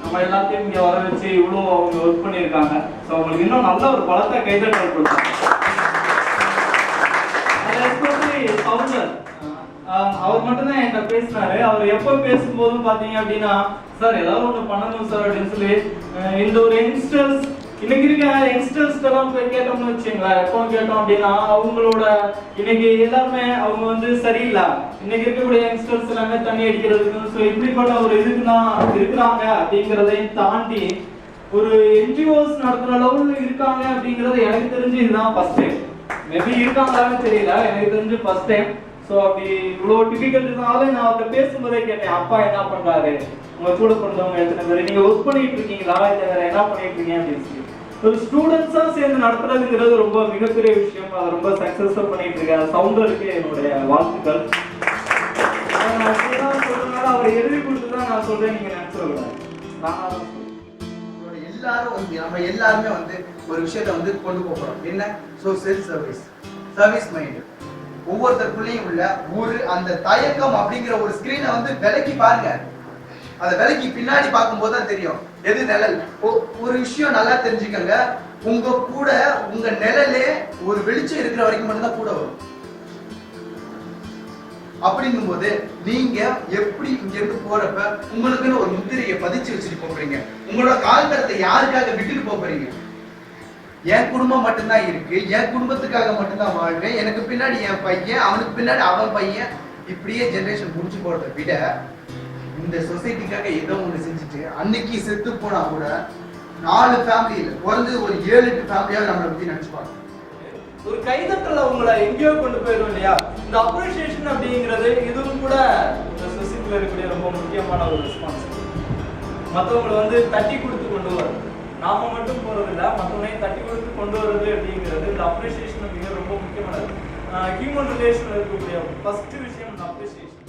நம்ம எல்லாத்தையும் இங்க வர வச்சு இவ்வளவு அவங்க ஒர்க் பண்ணியிருக்காங்க. ஸோ அவங்களுக்கு இன்னும் நல்ல ஒரு பலத்தை கைதட்டல் கொடுத்தாங்க. சவுண்டர் அவர் மட்டும்தான் என்கிட்ட பேசினாரு. அவர் எப்போ பேசும்போதும் பாத்தீங்க அப்படின்னா, சார் ஏதாவது ஒன்று பண்ணணும் சார் அப்படின்னு சொல்லி இந்த ஒரு யங்ஸ்டர்ஸ் இன்னைக்கு இருக்க யங்ஸ்டர்ஸ் எல்லாம் போய் கேட்டோம்னு வச்சுங்களேன், எப்போ கேட்டோம் அப்படின்னா அவங்களோட இன்னைக்கு எல்லாருமே அவங்க வந்து சரியில்லை, இன்னைக்கு இருக்கக்கூடிய யங்ஸ்டர்ஸ் எல்லாமே தண்ணி அடிக்கிறதுக்கு ஸோ இப்படிப்பட்ட ஒரு இதுக்கு தான் இருக்கிறாங்க அப்படிங்கிறதையும் தாண்டி ஒரு என்ஜிஓஸ் நடத்துற லெவலில் இருக்காங்க அப்படிங்கிறது எனக்கு தெரிஞ்சு இதுதான் ஃபர்ஸ்ட் டைம். மேபி இருக்காங்களான்னு தெரியல, எனக்கு தெரிஞ்சு ஃபர்ஸ்ட் டைம். ஸோ அப்படி இவ்வளோ டிஃபிகல்ட்னால நான் அவர்கிட்ட பேசும்போதே கேட்டேன், அப்பா என்ன பண்றாரு, உங்க கூட பிறந்தவங்க எத்தனை பேர், நீங்க ஒர்க் பண்ணிட்டு இருக்கீங்களா, இல்லை வேற என்ன பண்ணிட்டு இருக்கீங்க அப்படின்னு சொல்லி. ஒரு ஸ்டூடெண்ட்ஸா சேர்ந்து நடத்துறதுங்கிறது ரொம்ப மிகப்பெரிய விஷயம். அதை ரொம்ப சக்சஸா பண்ணிட்டு இருக்கேன். சவுண்டருக்கு என்னுடைய வாழ்த்துக்கள். சொல்றதுனால அவர் எழுதி கொடுத்து தான் நான் சொல்றேன், நீங்க நினைச்சிடக்கூடாது. எல்லாரும் வந்து நம்ம எல்லாருமே வந்து ஒரு விஷயத்தை வந்து கொண்டு போகிறோம். என்ன? Social service, service mind. ஒவ்வொருத்தருக்குள்ளேயும் உள்ள ஒரு அந்த தயக்கம் அப்படிங்கிற ஒரு ஸ்கிரீனை வந்து விலக்கி பாருங்க. அந்த விலைக்கு பின்னாடி பார்க்கும்போது தான் தெரியும் எது நிழல். ஒரு விஷயம் நல்லா தெரிஞ்சுக்கங்க, உங்க கூட உங்க நிழலே ஒரு வெளிச்சம் இருக்கிற வரைக்கும் மட்டும்தான் கூட வரும். அப்படிங்கும் போது நீங்க எப்படி இங்க இருந்து போறப்ப உங்களுக்குன்னு ஒரு முத்திரையை பதிச்சு வச்சுட்டு போறீங்க. உங்களோட கால்தரத்தை யாருக்காக விட்டுட்டு போறீங்க? என் குடும்பம் மட்டும்தான் இருக்கு, என் குடும்பத்துக்காக மட்டும்தான் வாழ்வேன், எனக்கு பின்னாடி என் பையன், அவனுக்கு பின்னாடி அவன் பையன், இப்படியே ஜெனரேஷன் முடிச்சு போறதை விட இந்த சொசைட்டிக்காக ஏதோ ஒண்ணு செஞ்சுட்டு அன்னைக்கு செத்து போனா கூட 4 ஃபேமிலியில குறைஞ்சது ஒரு 7-8 ஃபேமிலியாவது நம்மளை பத்தி நினைச்சுப்பாங்க. ஒரு கைதட்டல உங்களை எங்கேயோ கொண்டு போயிடும் இல்லையா? இந்த அப்ரிசியேஷன் அப்படிங்கிறது இதுவும் கூட இந்த சொசைட்டில இருக்கக்கூடிய ரொம்ப முக்கியமான ஒரு ரெஸ்பான்சிபிலிட்டி. மற்றவங்களை வந்து தட்டி கொடுத்து கொண்டு வர்றது, நாம மட்டும் போறது இல்லை, மற்றவங்களையும் தட்டி கொடுத்து கொண்டு வர்றது அப்படிங்கிறது இந்த அப்ரிசியேஷன் அப்படிங்கிறது ரொம்ப முக்கியமானது. ஹியூமன் ரிலேஷன்ல இருக்கக்கூடிய ஃபர்ஸ்ட் விஷயம் இந்த அப்ரிசியேஷன்.